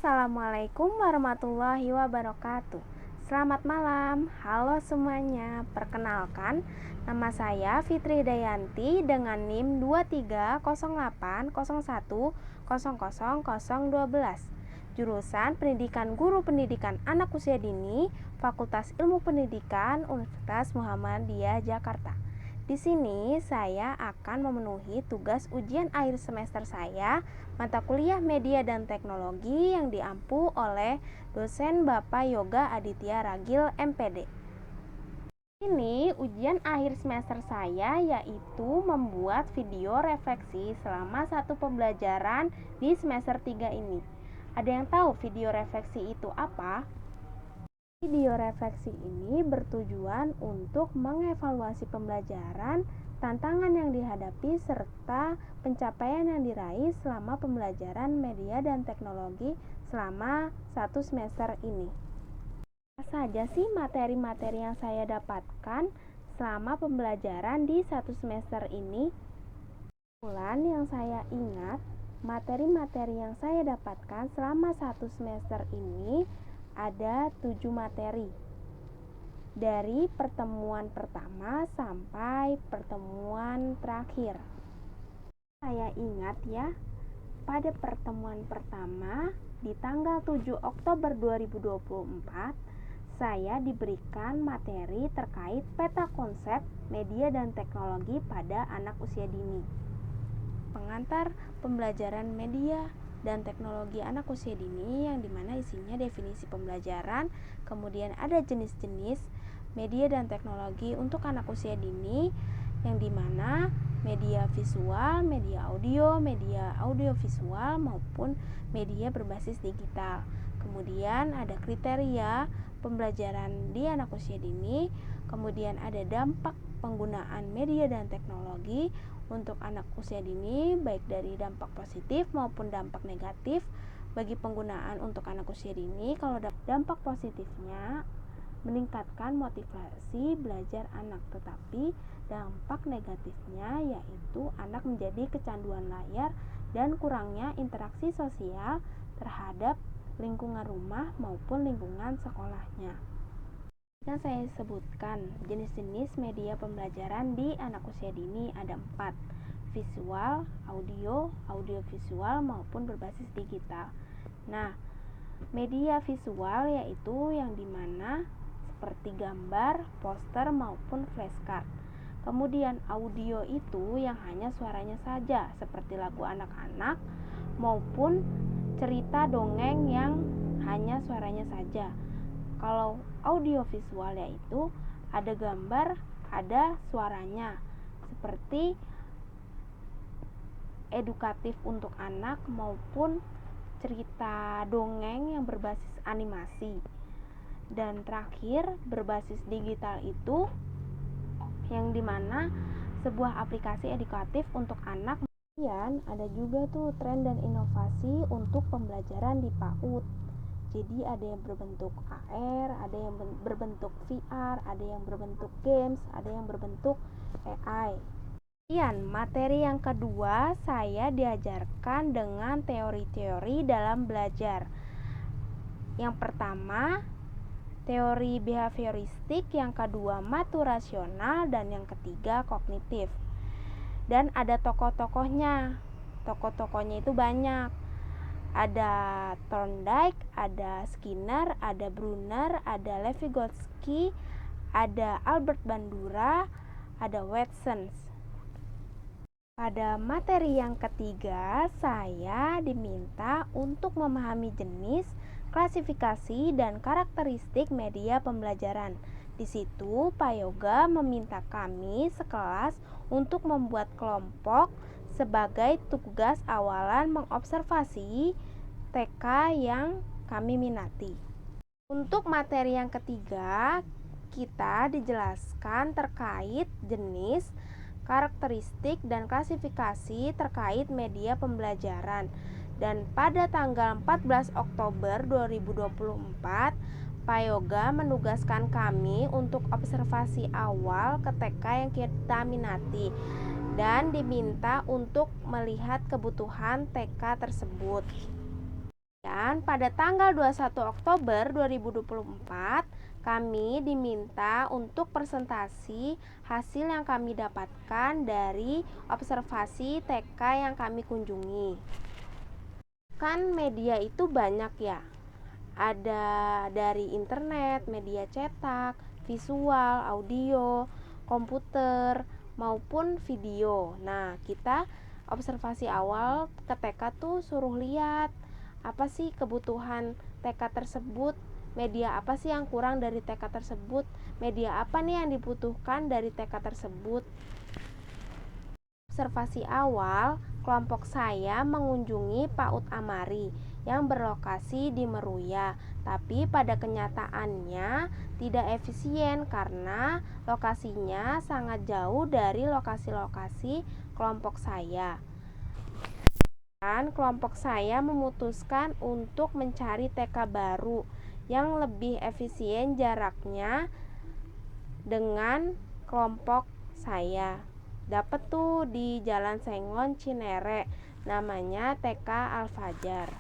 Assalamualaikum warahmatullahi wabarakatuh. Selamat malam, halo semuanya. Perkenalkan, nama saya Fitri Dayanti dengan NIM 230801000012. Jurusan Pendidikan Guru Pendidikan Anak Usia Dini, Fakultas Ilmu Pendidikan, Universitas Muhammadiyah Jakarta. Di sini saya akan memenuhi tugas ujian akhir semester saya, mata kuliah Media dan Teknologi yang diampu oleh dosen Bapak Yoga Aditya Ragil MPD. Ini ujian akhir semester saya, yaitu membuat video refleksi selama satu pembelajaran di semester 3 ini. Ada yang tahu video refleksi itu apa? Video refleksi ini bertujuan untuk mengevaluasi pembelajaran, tantangan yang dihadapi, serta pencapaian yang diraih selama pembelajaran media dan teknologi selama satu semester ini. Apa saja sih materi-materi yang saya dapatkan selama pembelajaran di satu semester ini? Kebetulan yang saya ingat, materi-materi yang saya dapatkan selama satu semester ini ada 7 materi dari pertemuan pertama sampai pertemuan terakhir. Saya ingat ya, pada pertemuan pertama di tanggal 7 Oktober 2024 saya diberikan materi terkait peta konsep media dan teknologi pada anak usia dini. Pengantar pembelajaran media dan teknologi anak usia dini, yang dimana isinya definisi pembelajaran, kemudian ada jenis-jenis media dan teknologi untuk anak usia dini, yang dimana media visual, media audio visual maupun media berbasis digital. Kemudian ada kriteria pembelajaran di anak usia dini, kemudian ada dampak penggunaan media dan teknologi untuk anak usia dini, baik dari dampak positif maupun dampak negatif bagi penggunaan untuk anak usia dini. Kalau dampak positifnya meningkatkan motivasi belajar anak, tetapi dampak negatifnya yaitu anak menjadi kecanduan layar dan kurangnya interaksi sosial terhadap lingkungan rumah maupun lingkungan sekolahnya. Yang saya sebutkan jenis-jenis media pembelajaran di anak usia dini ada 4: visual, audio visual maupun berbasis digital. Nah, media visual yaitu yang dimana seperti gambar, poster maupun flashcard. Kemudian audio itu yang hanya suaranya saja, seperti lagu anak-anak maupun cerita dongeng yang hanya suaranya saja. Kalau audio visual yaitu ada gambar, ada suaranya, seperti edukatif untuk anak maupun cerita dongeng yang berbasis animasi. Dan terakhir, berbasis digital itu yang dimana sebuah aplikasi edukatif untuk anak. Kemudian ada juga tuh tren dan inovasi untuk pembelajaran di PAUD. Jadi ada yang berbentuk AR, ada yang berbentuk VR, ada yang berbentuk games, ada yang berbentuk AI. Kemudian materi yang kedua, saya diajarkan dengan teori-teori dalam belajar. Yang pertama, teori behavioristik, yang kedua maturasional, dan yang ketiga kognitif. Dan ada tokoh-tokohnya. Tokoh-tokohnya itu banyak. Ada Thorndike, ada Skinner, ada Brunner, ada Levi-Vygotsky, ada Albert Bandura, ada Watson. Pada materi yang ketiga, saya diminta untuk memahami jenis, klasifikasi, dan karakteristik media pembelajaran. Di situ, Pak Yoga meminta kami sekelas untuk membuat kelompok sebagai tugas awalan mengobservasi TK yang kami minati. Untuk materi yang ketiga, kita dijelaskan terkait jenis, karakteristik, dan klasifikasi terkait media pembelajaran. Dan pada tanggal 14 Oktober 2024, Pak Yoga menugaskan kami untuk observasi awal ke TK yang kita minati dan diminta untuk melihat kebutuhan TK tersebut. Dan pada tanggal 21 Oktober 2024, kami diminta untuk presentasi hasil yang kami dapatkan dari observasi TK yang kami kunjungi. Kan media itu banyak ya. Ada dari internet, media cetak, visual, audio, komputer, maupun video. Nah, kita observasi awal ke TK tuh suruh lihat apa sih kebutuhan TK tersebut, media apa sih yang kurang dari TK tersebut, media apa nih yang dibutuhkan dari TK tersebut. Observasi awal, kelompok saya mengunjungi PAUD Amari yang berlokasi di Meruya, tapi pada kenyataannya tidak efisien karena lokasinya sangat jauh dari lokasi-lokasi kelompok saya. Dan kelompok saya memutuskan untuk mencari TK baru yang lebih efisien jaraknya dengan kelompok saya. Dapat tuh di Jalan Sengon Cinere, namanya TK Al-Fajar.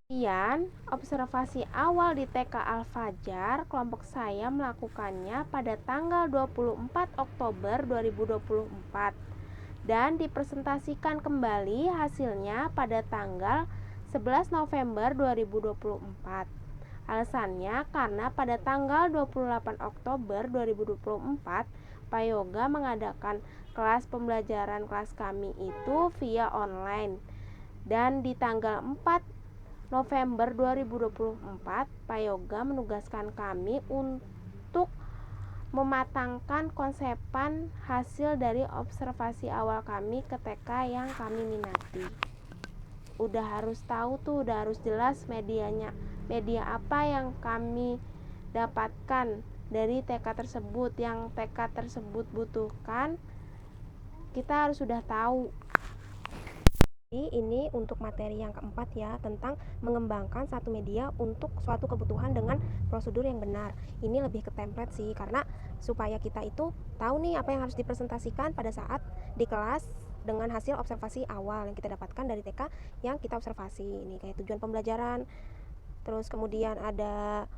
Kemudian observasi awal di TK Al-Fajar, kelompok saya melakukannya pada tanggal 24 Oktober 2024 dan dipresentasikan kembali hasilnya pada tanggal 11 November 2024. Alasannya karena pada tanggal 28 Oktober 2024 Pak Yoga mengadakan kelas pembelajaran kelas kami itu via online. Dan di tanggal 4 November 2024 Pak Yoga menugaskan kami untuk mematangkan konsepan hasil dari observasi awal kami ke TK yang kami minati. Udah harus tahu tuh, udah harus jelas medianya, media apa yang kami dapatkan dari TK tersebut, yang TK tersebut butuhkan, kita harus sudah tahu. Ini untuk materi yang keempat ya, tentang mengembangkan satu media untuk suatu kebutuhan dengan prosedur yang benar. Ini lebih ke template sih, karena supaya kita itu tahu nih apa yang harus dipresentasikan pada saat di kelas dengan hasil observasi awal yang kita dapatkan dari TK yang kita observasi. Ini kayak tujuan pembelajaran, terus kemudian ada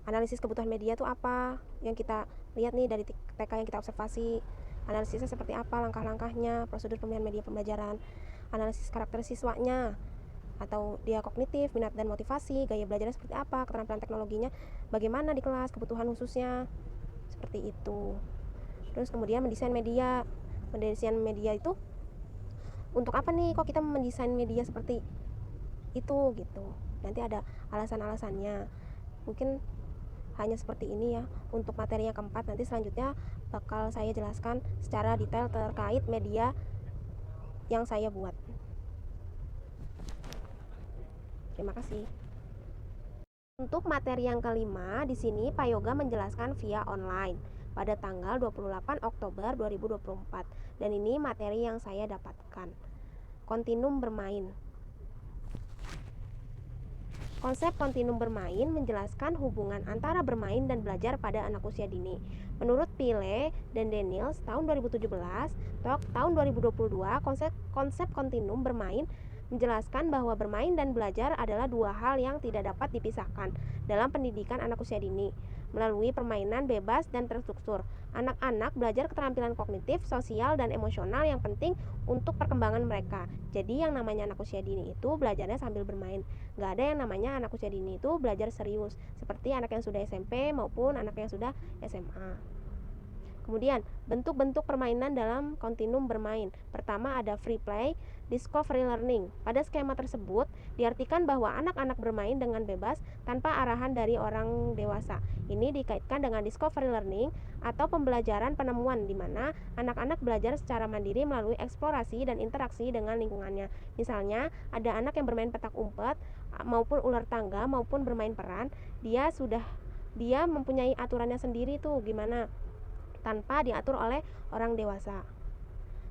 analisis kebutuhan media itu apa yang kita lihat nih dari TK yang kita observasi, analisisnya seperti apa, langkah-langkahnya, prosedur pemilihan media pembelajaran, analisis karakter siswanya, atau dia kognitif, minat dan motivasi, gaya belajarnya seperti apa, keterampilan teknologinya bagaimana di kelas, kebutuhan khususnya, seperti itu. Terus kemudian mendesain media. Mendesain media itu untuk apa nih kok kita mendesain media seperti itu gitu. Nanti ada alasan-alasannya. Mungkin hanya seperti ini ya untuk materi yang keempat. Nanti selanjutnya bakal saya jelaskan secara detail terkait media yang saya buat. Terima kasih. Untuk materi yang kelima, di sini Pak Yoga menjelaskan via online pada tanggal 28 Oktober 2024. Dan ini materi yang saya dapatkan. Kontinum bermain. Konsep kontinum bermain menjelaskan hubungan antara bermain dan belajar pada anak usia dini. Menurut Pile dan Daniels tahun 2017, tahun 2022, konsep kontinum bermain menjelaskan bahwa bermain dan belajar adalah dua hal yang tidak dapat dipisahkan dalam pendidikan anak usia dini. Melalui permainan bebas dan terstruktur, anak-anak belajar keterampilan kognitif, sosial, dan emosional yang penting untuk perkembangan mereka. Jadi yang namanya anak usia dini itu belajarnya sambil bermain. Gak ada yang namanya anak usia dini itu belajar serius, seperti anak yang sudah SMP maupun anak yang sudah SMA. Kemudian, bentuk-bentuk permainan dalam kontinum bermain. Pertama ada free play, discovery learning. Pada skema tersebut, diartikan bahwa anak-anak bermain dengan bebas tanpa arahan dari orang dewasa. Ini dikaitkan dengan discovery learning atau pembelajaran penemuan, di mana anak-anak belajar secara mandiri melalui eksplorasi dan interaksi dengan lingkungannya. Misalnya, ada anak yang bermain petak umpet, maupun ular tangga, maupun bermain peran. Dia mempunyai aturannya sendiri tuh, gimana tanpa diatur oleh orang dewasa.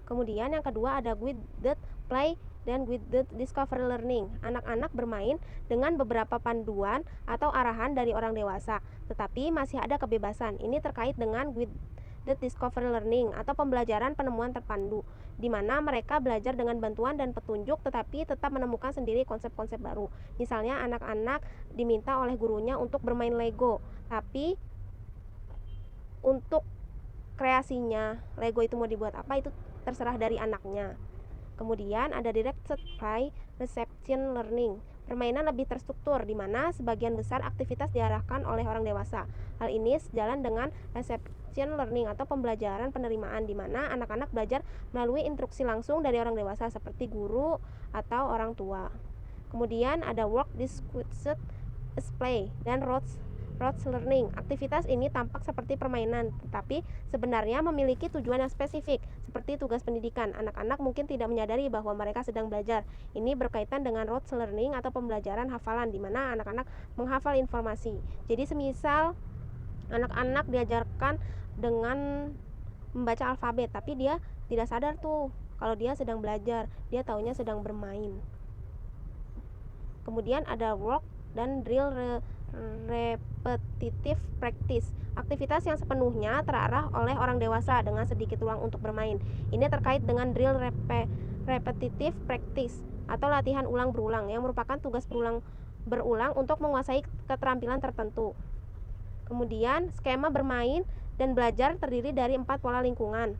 Kemudian yang kedua ada guided play dan guided discovery learning. Anak-anak bermain dengan beberapa panduan atau arahan dari orang dewasa, tetapi masih ada kebebasan. Ini terkait dengan the discovery learning atau pembelajaran penemuan terpandu, di mana mereka belajar dengan bantuan dan petunjuk tetapi tetap menemukan sendiri konsep-konsep baru. Misalnya anak-anak diminta oleh gurunya untuk bermain Lego, tapi untuk kreasinya Lego itu mau dibuat apa itu terserah dari anaknya. Kemudian ada directed by reception learning. Permainan lebih terstruktur, di mana sebagian besar aktivitas diarahkan oleh orang dewasa. Hal ini sejalan dengan reception learning atau pembelajaran penerimaan, di mana anak-anak belajar melalui instruksi langsung dari orang dewasa seperti guru atau orang tua. Kemudian ada work discussed as play dan rote learning. Aktivitas ini tampak seperti permainan, tetapi sebenarnya memiliki tujuan yang spesifik, seperti tugas pendidikan. Anak-anak mungkin tidak menyadari bahwa mereka sedang belajar. Ini berkaitan dengan rote learning atau pembelajaran hafalan, di mana anak-anak menghafal informasi. Jadi semisal anak-anak diajarkan dengan membaca alfabet, tapi dia tidak sadar tuh kalau dia sedang belajar, dia taunya sedang bermain. Kemudian ada work dan drill repetitive practice. Aktivitas yang sepenuhnya terarah oleh orang dewasa dengan sedikit ruang untuk bermain. Ini terkait dengan drill repetitive practice atau latihan ulang berulang yang merupakan tugas berulang untuk menguasai keterampilan tertentu. Kemudian skema bermain dan belajar terdiri dari 4 pola lingkungan.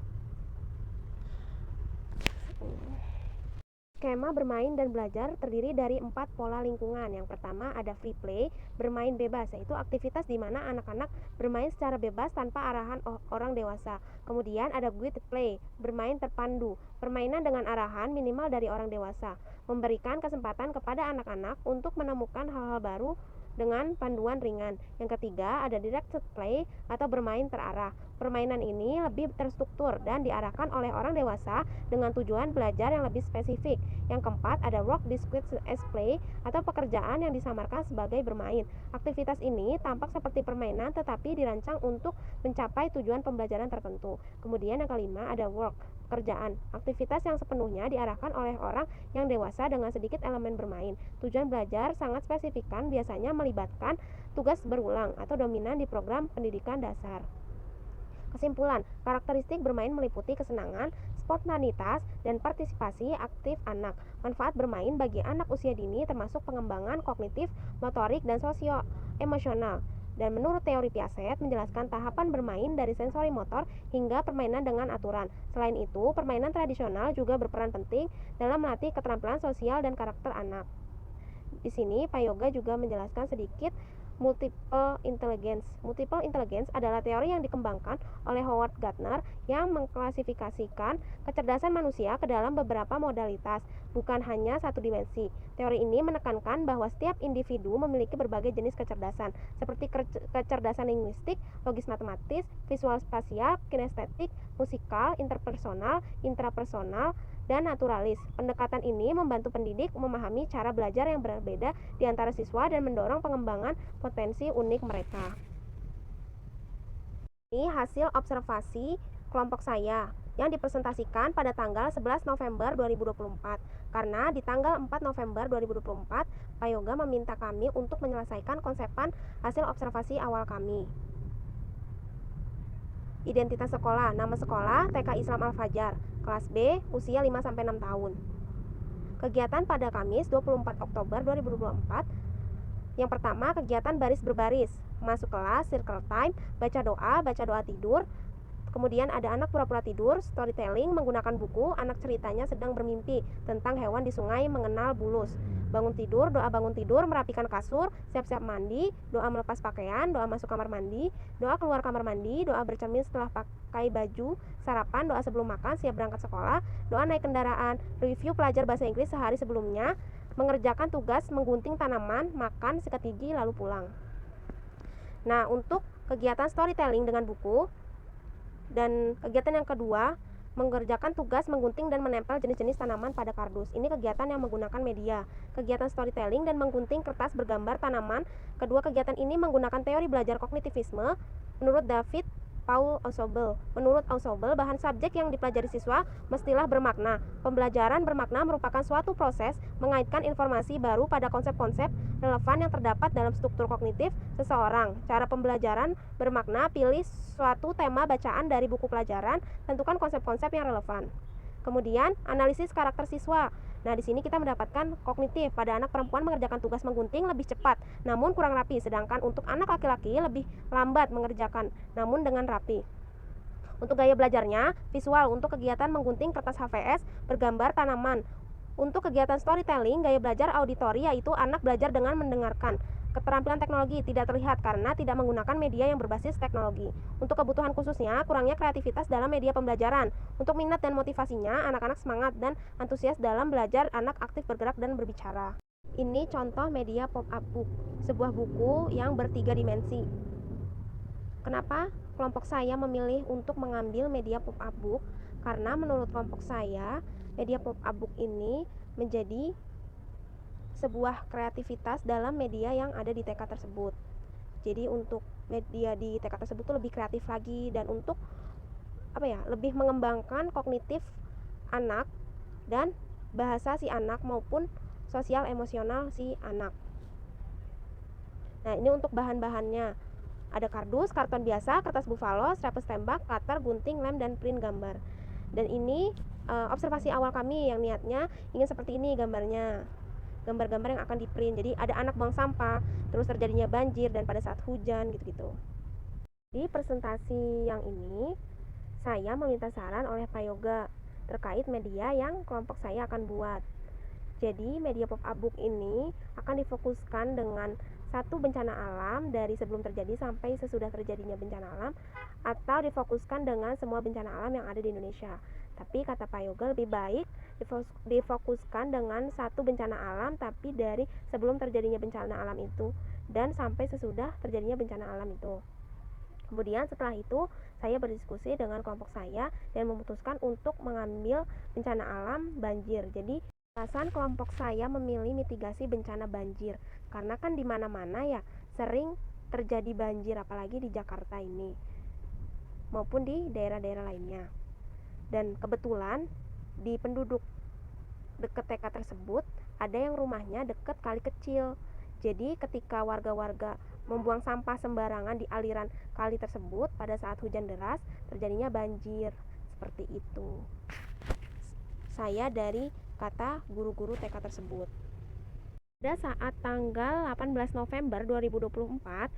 Skema bermain dan belajar terdiri dari 4 pola lingkungan. Yang pertama ada free play, bermain bebas, yaitu aktivitas di mana anak-anak bermain secara bebas tanpa arahan orang dewasa. Kemudian ada guided play, bermain terpandu, permainan dengan arahan minimal dari orang dewasa, memberikan kesempatan kepada anak-anak untuk menemukan hal-hal baru dengan panduan ringan. Yang ketiga ada directed play atau bermain terarah. Permainan ini lebih terstruktur dan diarahkan oleh orang dewasa dengan tujuan belajar yang lebih spesifik. Yang keempat ada work disguised as play atau pekerjaan yang disamarkan sebagai bermain. Aktivitas ini tampak seperti permainan tetapi dirancang untuk mencapai tujuan pembelajaran tertentu. Kemudian yang kelima ada work, pekerjaan. Aktivitas yang sepenuhnya diarahkan oleh orang yang dewasa dengan sedikit elemen bermain. Tujuan belajar sangat spesifikan, biasanya melibatkan tugas berulang atau dominan di program pendidikan dasar. Kesimpulan, karakteristik bermain meliputi kesenangan, spontanitas, dan partisipasi aktif anak. Manfaat bermain bagi anak usia dini termasuk pengembangan kognitif, motorik, dan sosio-emosional. Dan menurut teori Piaget menjelaskan tahapan bermain dari sensori motor hingga permainan dengan aturan. Selain itu, permainan tradisional juga berperan penting dalam melatih keterampilan sosial dan karakter anak. Di sini Pak Yoga juga menjelaskan sedikit multiple intelligence. Multiple intelligence adalah teori yang dikembangkan oleh Howard Gardner yang mengklasifikasikan kecerdasan manusia ke dalam beberapa modalitas, bukan hanya satu dimensi. Teori ini menekankan bahwa setiap individu memiliki berbagai jenis kecerdasan, seperti kecerdasan linguistik, logis matematis, visual spasial, kinestetik, musikal, interpersonal, intrapersonal, dan naturalis. Pendekatan ini membantu pendidik memahami cara belajar yang berbeda di antara siswa dan mendorong pengembangan potensi unik mereka. Ini hasil observasi kelompok saya yang dipresentasikan pada tanggal 11 November 2024. Karena di tanggal 4 November 2024, Pak Yoga meminta kami untuk menyelesaikan konsepan hasil observasi awal kami. Identitas sekolah, nama sekolah TK Islam Al-Fajar, kelas B, usia 5-6 tahun. Kegiatan pada Kamis 24 Oktober 2024. Yang pertama, kegiatan baris berbaris, masuk kelas, circle time, baca doa tidur. Kemudian ada anak pura-pura tidur, storytelling menggunakan buku, anak ceritanya sedang bermimpi tentang hewan di sungai mengenal bulus. Bangun tidur, doa bangun tidur, merapikan kasur, siap-siap mandi, doa melepas pakaian, doa masuk kamar mandi, doa keluar kamar mandi, doa bercermin setelah pakai baju, sarapan, doa sebelum makan, siap berangkat sekolah, doa naik kendaraan, review pelajar bahasa Inggris sehari sebelumnya, mengerjakan tugas menggunting tanaman, makan, sikat gigi, lalu pulang. Nah, untuk kegiatan storytelling dengan buku, dan kegiatan yang kedua, mengerjakan tugas menggunting dan menempel jenis-jenis tanaman pada kardus. Ini kegiatan yang menggunakan media. Kegiatan storytelling dan menggunting kertas bergambar tanaman. Kedua kegiatan ini menggunakan teori belajar kognitivisme. Menurut David Paul Ausobel. Menurut Ausobel, bahan subjek yang dipelajari siswa mestilah bermakna. Pembelajaran bermakna merupakan suatu proses mengaitkan informasi baru pada konsep-konsep relevan yang terdapat dalam struktur kognitif seseorang. Cara pembelajaran bermakna, pilih suatu tema bacaan dari buku pelajaran, tentukan konsep-konsep yang relevan. Kemudian, analisis karakter siswa. Nah, di sini kita mendapatkan kognitif. Pada anak perempuan mengerjakan tugas menggunting lebih cepat, namun kurang rapi. Sedangkan untuk anak laki-laki lebih lambat mengerjakan, namun dengan rapi. Untuk gaya belajarnya, visual. Untuk kegiatan menggunting kertas HVS, bergambar tanaman. Untuk kegiatan storytelling, gaya belajar auditori, yaitu anak belajar dengan mendengarkan. Keterampilan teknologi tidak terlihat karena tidak menggunakan media yang berbasis teknologi. Untuk kebutuhan khususnya, kurangnya kreativitas dalam media pembelajaran. Untuk minat dan motivasinya, anak-anak semangat dan antusias dalam belajar, anak aktif bergerak dan berbicara. Ini contoh media pop-up book, sebuah buku yang bertiga dimensi. Kenapa kelompok saya memilih untuk mengambil media pop-up book? Karena menurut kelompok saya, media pop-up book ini menjadi sebuah kreativitas dalam media yang ada di TK tersebut. Jadi untuk media di TK tersebut tuh lebih kreatif lagi, dan untuk lebih mengembangkan kognitif anak dan bahasa si anak maupun sosial emosional si anak. Nah, ini untuk bahan-bahannya. Ada kardus, karton biasa, kertas bufalo, strapes tembak, cutter, gunting, lem, dan print gambar. Dan ini observasi awal kami yang niatnya ingin seperti ini gambarnya. Gambar-gambar yang akan di-print. Jadi ada anak buang sampah, terus terjadinya banjir dan pada saat hujan gitu-gitu. Di presentasi yang ini, saya meminta saran oleh Pak Yoga terkait media yang kelompok saya akan buat. Jadi media pop-up book ini akan difokuskan dengan satu bencana alam dari sebelum terjadi sampai sesudah terjadinya bencana alam, atau difokuskan dengan semua bencana alam yang ada di Indonesia. Tapi kata Pak Yoga lebih baik difokuskan dengan satu bencana alam, tapi dari sebelum terjadinya bencana alam itu dan sampai sesudah terjadinya bencana alam itu. Kemudian setelah itu saya berdiskusi dengan kelompok saya dan memutuskan untuk mengambil bencana alam banjir. Jadi alasan kelompok saya memilih mitigasi bencana banjir karena kan di mana-mana ya sering terjadi banjir, apalagi di Jakarta ini maupun di daerah-daerah lainnya. Dan kebetulan di penduduk dekat TK tersebut ada yang rumahnya dekat kali kecil. Jadi ketika warga-warga membuang sampah sembarangan di aliran kali tersebut pada saat hujan deras, terjadinya banjir. Seperti itu. Saya dari kata guru-guru TK tersebut. Pada saat tanggal 18 November 2024,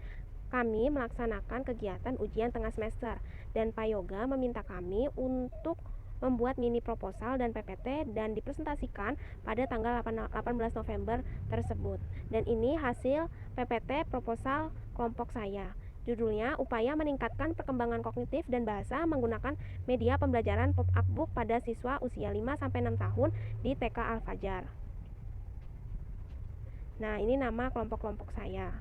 kami melaksanakan kegiatan ujian tengah semester dan Pak Yoga meminta kami untuk membuat mini proposal dan PPT dan dipresentasikan pada tanggal 18 November tersebut. Dan ini hasil PPT proposal kelompok saya. Judulnya, Upaya Meningkatkan Perkembangan Kognitif dan Bahasa Menggunakan Media Pembelajaran Pop-up Book pada Siswa Usia 5-6 tahun di TK Al-Fajar. Nah, ini nama kelompok-kelompok saya.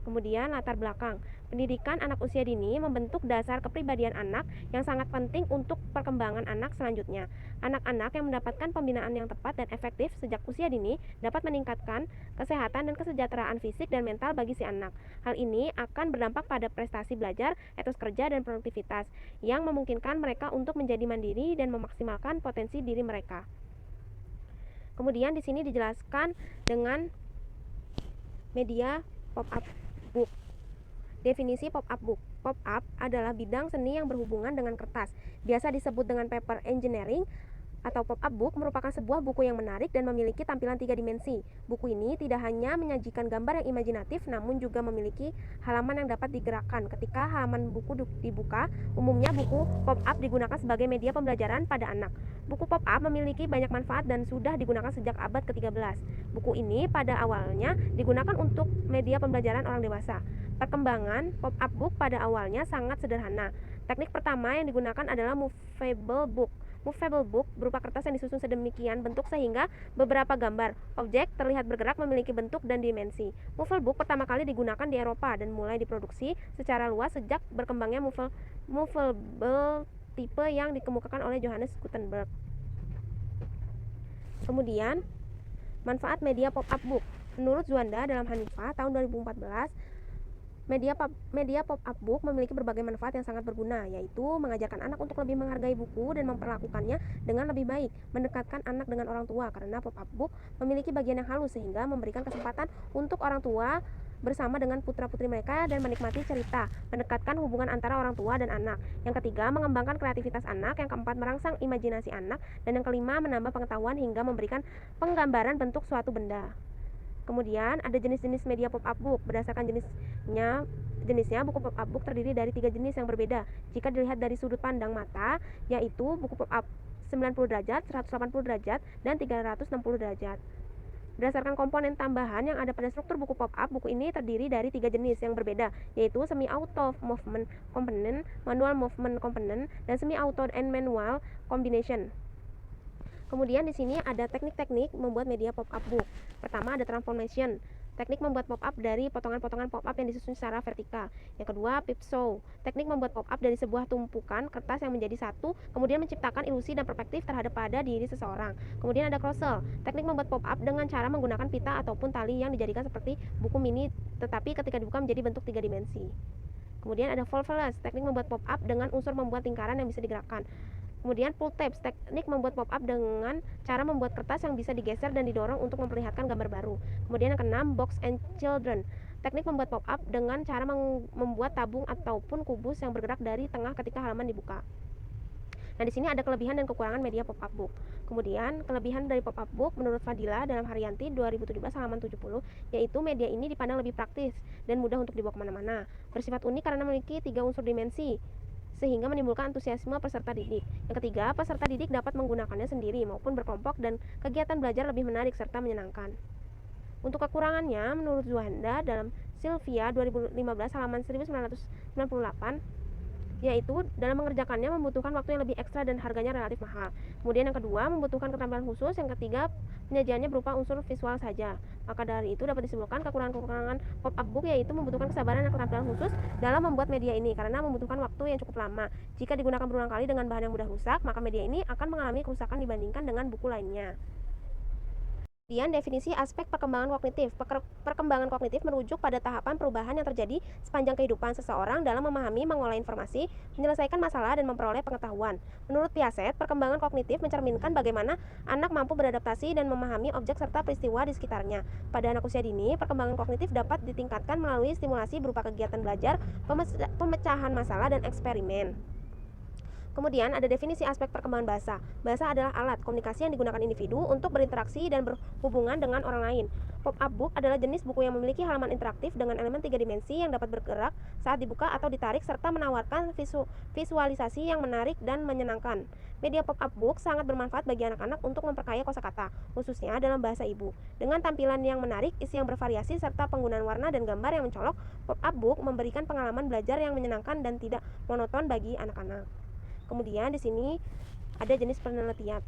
Kemudian latar belakang. Pendidikan anak usia dini membentuk dasar kepribadian anak yang sangat penting untuk perkembangan anak selanjutnya. Anak-anak yang mendapatkan pembinaan yang tepat dan efektif sejak usia dini dapat meningkatkan kesehatan dan kesejahteraan fisik dan mental bagi si anak. Hal ini akan berdampak pada prestasi belajar, etos kerja, dan produktivitas yang memungkinkan mereka untuk menjadi mandiri dan memaksimalkan potensi diri mereka. Kemudian di sini dijelaskan dengan media pop-up book. Definisi pop-up book. Pop-up adalah bidang seni yang berhubungan dengan kertas. Biasa disebut dengan paper engineering atau pop-up book merupakan sebuah buku yang menarik dan memiliki tampilan 3 dimensi. Buku ini tidak hanya menyajikan gambar yang imajinatif, namun juga memiliki halaman yang dapat digerakkan. Ketika halaman buku dibuka, umumnya buku pop-up digunakan sebagai media pembelajaran pada anak. Buku pop-up memiliki banyak manfaat dan sudah digunakan sejak abad ke-13. Buku ini pada awalnya digunakan untuk media pembelajaran orang dewasa. Perkembangan pop-up book pada awalnya sangat sederhana. Teknik pertama yang digunakan adalah movable book. Movable book berupa kertas yang disusun sedemikian bentuk sehingga beberapa gambar objek terlihat bergerak memiliki bentuk dan dimensi. Movable book pertama kali digunakan di Eropa dan mulai diproduksi secara luas sejak berkembangnya movable tipe yang dikemukakan oleh Johannes Gutenberg. Kemudian, manfaat media pop-up book. Menurut Juanda dalam Hanifah tahun 2014, Media pop-up book memiliki berbagai manfaat yang sangat berguna, yaitu mengajarkan anak untuk lebih menghargai buku dan memperlakukannya dengan lebih baik, mendekatkan anak dengan orang tua karena pop-up book memiliki bagian yang halus sehingga memberikan kesempatan untuk orang tua bersama dengan putra-putri mereka dan menikmati cerita, mendekatkan hubungan antara orang tua dan anak. Yang ketiga, mengembangkan kreativitas anak. Yang keempat, merangsang imajinasi anak. Dan yang kelima, menambah pengetahuan hingga memberikan penggambaran bentuk suatu benda. Kemudian ada jenis-jenis media pop-up book. Berdasarkan jenisnya buku pop-up book terdiri dari 3 jenis yang berbeda. Jika dilihat dari sudut pandang mata, yaitu buku pop-up 90 derajat, 180 derajat, dan 360 derajat. Berdasarkan komponen tambahan yang ada pada struktur buku pop-up, buku ini terdiri dari 3 jenis yang berbeda, yaitu semi-auto movement component, manual movement component, dan semi-auto and manual combination. Kemudian di sini ada teknik-teknik membuat media pop-up book. Pertama ada transformation, teknik membuat pop-up dari potongan-potongan pop-up yang disusun secara vertikal. Yang kedua, pipsaw, teknik membuat pop-up dari sebuah tumpukan kertas yang menjadi satu, kemudian menciptakan ilusi dan perspektif terhadap pada diri seseorang. Kemudian ada carousel, teknik membuat pop-up dengan cara menggunakan pita ataupun tali yang dijadikan seperti buku mini, tetapi ketika dibuka menjadi bentuk 3 dimensi. Kemudian ada volvulus, teknik membuat pop-up dengan unsur membuat lingkaran yang bisa digerakkan. Kemudian pull tabs, teknik membuat pop-up dengan cara membuat kertas yang bisa digeser dan didorong untuk memperlihatkan gambar baru. Kemudian yang keenam, box and children, teknik membuat pop-up dengan cara membuat tabung ataupun kubus yang bergerak dari tengah ketika halaman dibuka. Nah, di sini ada kelebihan dan kekurangan media pop-up book. Kemudian, kelebihan dari pop-up book menurut Fadila dalam Haryanti 2017 halaman 70, yaitu media ini dipandang lebih praktis dan mudah untuk dibawa kemana-mana. Bersifat unik karena memiliki 3 unsur dimensi, sehingga menimbulkan antusiasme peserta didik. Yang ketiga, peserta didik dapat menggunakannya sendiri maupun berkelompok dan kegiatan belajar lebih menarik serta menyenangkan. Untuk kekurangannya, menurut Zuhanda dalam Sylvia 2015 halaman 1998, yaitu dalam mengerjakannya membutuhkan waktu yang lebih ekstra dan harganya relatif mahal. Kemudian yang kedua, membutuhkan keterampilan khusus. Yang ketiga, penyajiannya berupa unsur visual saja. Maka dari itu dapat disimpulkan kekurangan-kekurangan pop-up book yaitu membutuhkan kesabaran dan keterampilan khusus dalam membuat media ini karena membutuhkan waktu yang cukup lama. Jika digunakan berulang kali dengan bahan yang mudah rusak, maka media ini akan mengalami kerusakan dibandingkan dengan buku lainnya. Kemudian definisi aspek perkembangan kognitif. Perkembangan kognitif merujuk pada tahapan perubahan yang terjadi sepanjang kehidupan seseorang dalam memahami, mengolah informasi, menyelesaikan masalah, dan memperoleh pengetahuan. Menurut Piaget, perkembangan kognitif mencerminkan bagaimana anak mampu beradaptasi dan memahami objek serta peristiwa di sekitarnya. Pada anak usia dini, perkembangan kognitif dapat ditingkatkan melalui stimulasi berupa kegiatan belajar, pemecahan masalah, dan eksperimen. Kemudian ada definisi aspek perkembangan bahasa. Bahasa adalah alat komunikasi yang digunakan individu untuk berinteraksi dan berhubungan dengan orang lain. Pop-up book adalah jenis buku yang memiliki halaman interaktif dengan elemen 3 dimensi yang dapat bergerak saat dibuka atau ditarik serta menawarkan visualisasi yang menarik dan menyenangkan. Media pop-up book sangat bermanfaat bagi anak-anak untuk memperkaya kosakata, khususnya dalam bahasa ibu. Dengan tampilan yang menarik, isi yang bervariasi serta penggunaan warna dan gambar yang mencolok, pop-up book memberikan pengalaman belajar yang menyenangkan dan tidak monoton bagi anak-anak. Kemudian di sini ada jenis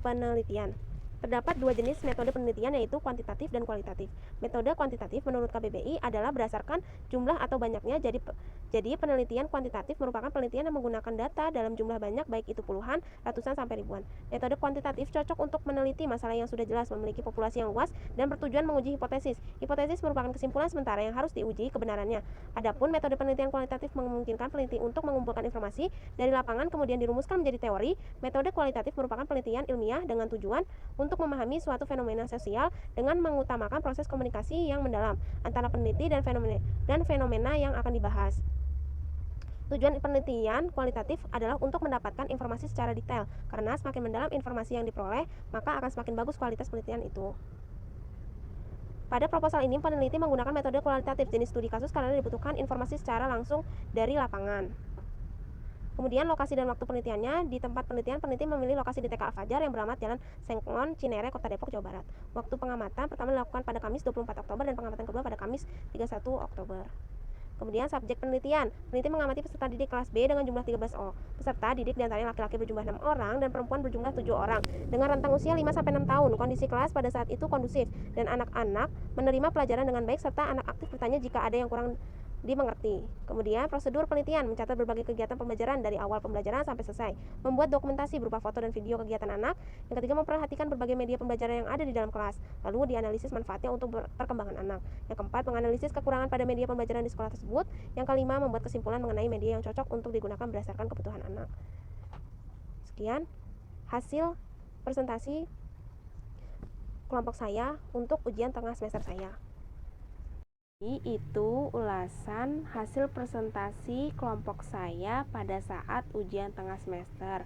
penelitian. Terdapat 2 jenis metode penelitian yaitu kuantitatif dan kualitatif. Metode kuantitatif menurut KBBI adalah berdasarkan jumlah atau banyaknya. Jadi penelitian kuantitatif merupakan penelitian yang menggunakan data dalam jumlah banyak baik itu puluhan, ratusan sampai ribuan. Metode kuantitatif cocok untuk meneliti masalah yang sudah jelas, memiliki populasi yang luas dan bertujuan menguji hipotesis. Hipotesis merupakan kesimpulan sementara yang harus diuji kebenarannya. Adapun metode penelitian kualitatif memungkinkan peneliti untuk mengumpulkan informasi dari lapangan kemudian dirumuskan menjadi teori. Metode kualitatif merupakan penelitian ilmiah dengan tujuan untuk memahami suatu fenomena sosial dengan mengutamakan proses komunikasi yang mendalam antara peneliti dan fenomena yang akan dibahas. Tujuan penelitian kualitatif adalah untuk mendapatkan informasi secara detail, karena semakin mendalam informasi yang diperoleh, maka akan semakin bagus kualitas penelitian itu. Pada proposal ini, peneliti menggunakan metode kualitatif jenis studi kasus karena dibutuhkan informasi secara langsung dari lapangan. Kemudian lokasi dan waktu penelitiannya. Di tempat penelitian, peneliti memilih lokasi di TK Al-Fajar yang beramat Jalan Senglon, Cinere, Kota Depok, Jawa Barat. Waktu pengamatan pertama dilakukan pada Kamis 24 Oktober dan pengamatan kedua pada Kamis 31 Oktober. Kemudian subjek penelitian. Peneliti mengamati peserta didik kelas B dengan jumlah 13 peserta didik, diantaranya laki-laki berjumlah 6 orang dan perempuan berjumlah 7 orang dengan rentang usia 5-6 tahun. Kondisi kelas pada saat itu kondusif dan anak-anak menerima pelajaran dengan baik serta anak aktif bertanya jika ada yang kurang dimengerti. Kemudian prosedur penelitian, mencatat berbagai kegiatan pembelajaran dari awal pembelajaran sampai selesai. Membuat dokumentasi berupa foto dan video kegiatan anak. Yang ketiga, memperhatikan berbagai media pembelajaran yang ada di dalam kelas. Lalu dianalisis manfaatnya untuk perkembangan anak. Yang keempat, menganalisis kekurangan pada media pembelajaran di sekolah tersebut. Yang kelima, membuat kesimpulan mengenai media yang cocok untuk digunakan berdasarkan kebutuhan anak. Sekian hasil presentasi kelompok saya untuk ujian tengah semester saya. Itu ulasan hasil presentasi kelompok saya pada saat ujian tengah semester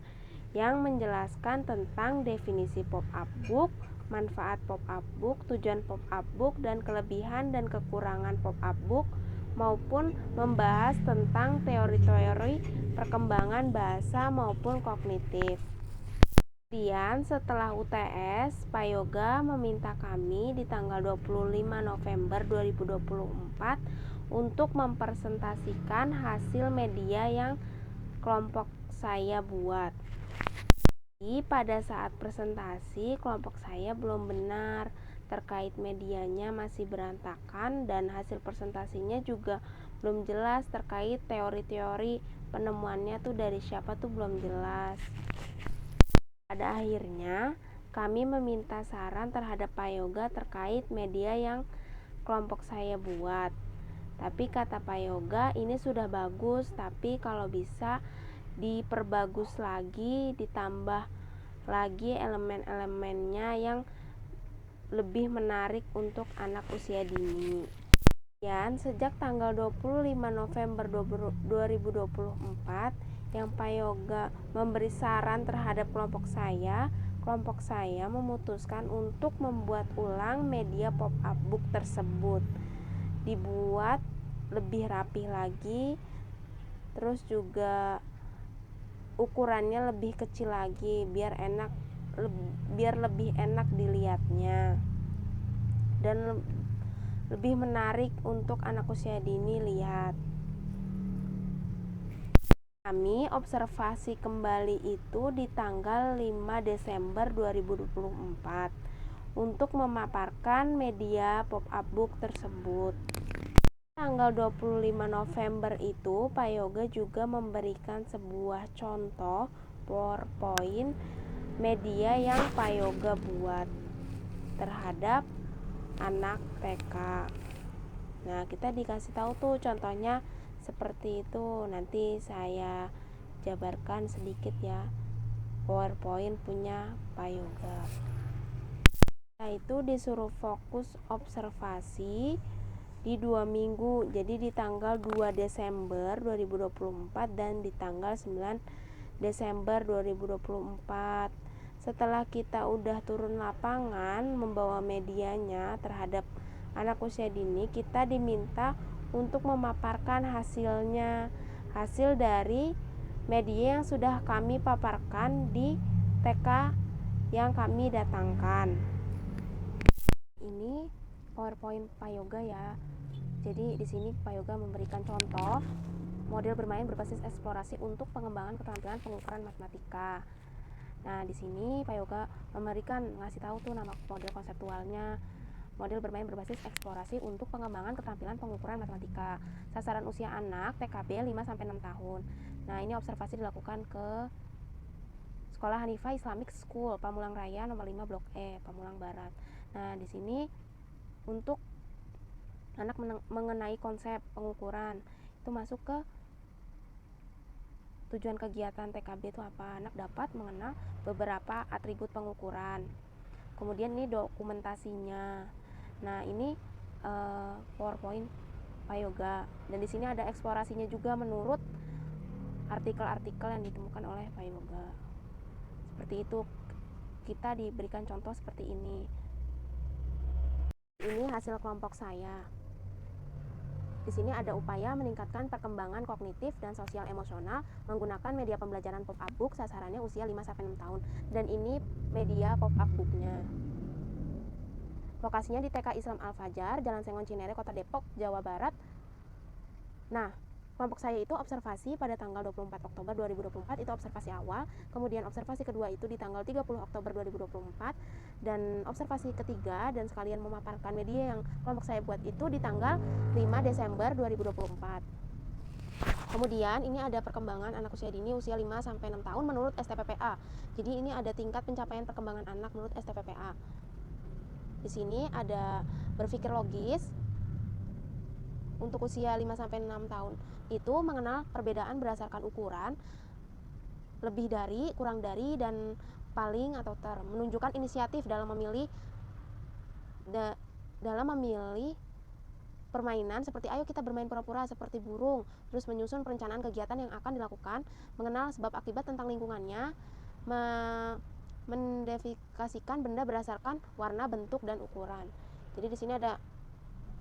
yang menjelaskan tentang definisi pop-up book, manfaat pop-up book, tujuan pop-up book, dan kelebihan dan kekurangan pop-up book, maupun membahas tentang teori-teori perkembangan bahasa maupun kognitif. Kemudian setelah UTS, Pak Yoga meminta kami di tanggal 25 November 2024 untuk mempresentasikan hasil media yang kelompok saya buat. Jadi pada saat presentasi kelompok saya belum benar terkait medianya, masih berantakan, dan hasil presentasinya juga belum jelas terkait teori-teori penemuannya tuh dari siapa tuh belum jelas. Pada akhirnya, kami meminta saran terhadap Pak Yoga terkait media yang kelompok saya buat. Tapi kata Pak Yoga, ini sudah bagus, tapi kalau bisa diperbagus lagi, ditambah lagi elemen-elemennya yang lebih menarik untuk anak usia dini. Dan sejak tanggal 25 November 2024 yang Pak Yoga memberi saran terhadap kelompok saya memutuskan untuk membuat ulang media pop-up book tersebut. Dibuat lebih rapih lagi, terus juga ukurannya lebih kecil lagi biar lebih enak dilihatnya dan lebih menarik untuk anak usia dini lihat. Kami observasi kembali itu di tanggal 5 Desember 2024 untuk memaparkan media pop-up book tersebut. Tanggal 25 November itu Pak Yoga juga memberikan sebuah contoh PowerPoint media yang Pak Yoga buat terhadap anak TK. Nah, kita dikasih tahu tuh contohnya seperti itu. Nanti saya jabarkan sedikit ya PowerPoint punya Pak Yoga. Nah, itu disuruh fokus observasi di 2 minggu. Jadi di tanggal 2 Desember 2024 dan di tanggal 9 Desember 2024. Setelah kita udah turun lapangan membawa medianya terhadap anak usia dini, kita diminta untuk memaparkan hasilnya, hasil dari media yang sudah kami paparkan di TK yang kami datangkan. Ini PowerPoint Pak Yoga ya. Jadi di sini Pak Yoga memberikan contoh model bermain berbasis eksplorasi untuk pengembangan keterampilan pengukuran matematika. Nah, di sini Pak Yoga ngasih tahu tuh nama model konseptualnya. Model bermain berbasis eksplorasi untuk pengembangan keterampilan pengukuran matematika. Sasaran usia anak TKB 5-6 tahun. Nah, ini observasi dilakukan ke Sekolah Hanifah Islamic School, Pamulang Raya nomor 5 Blok E, Pamulang Barat. Nah, di sini untuk anak mengenai konsep pengukuran itu masuk ke tujuan kegiatan TKB itu apa? Anak dapat mengenal beberapa atribut pengukuran. Kemudian ini dokumentasinya. Nah, ini PowerPoint Pak Yoga. Dan di sini ada eksplorasinya juga menurut artikel-artikel yang ditemukan oleh Pak Yoga. Seperti itu, kita diberikan contoh seperti ini. Ini hasil kelompok saya. Di sini ada upaya meningkatkan perkembangan kognitif dan sosial emosional menggunakan media pembelajaran pop-up book, sasarannya usia 5-6 tahun. Dan ini media pop-up booknya. Lokasinya di TK Islam Al Fajar, Jalan Sengon Cinere, Kota Depok, Jawa Barat. Nah, kelompok saya itu observasi pada tanggal 24 Oktober 2024, itu observasi awal. Kemudian observasi kedua itu di tanggal 30 Oktober 2024. Dan observasi ketiga dan sekalian memaparkan media yang kelompok saya buat itu di tanggal 5 Desember 2024. Kemudian ini ada perkembangan anak usia dini usia 5-6 tahun menurut STPPA. Jadi ini ada tingkat pencapaian perkembangan anak menurut STPPA. Di sini ada berpikir logis untuk usia 5-6 tahun. Itu mengenal perbedaan berdasarkan ukuran, lebih dari, kurang dari, dan paling atau ter. Menunjukkan inisiatif dalam memilih permainan seperti ayo kita bermain pura-pura seperti burung, terus menyusun perencanaan kegiatan yang akan dilakukan, mengenal sebab akibat tentang lingkungannya, mendefiniasikan benda berdasarkan warna, bentuk, dan ukuran. Jadi di sini ada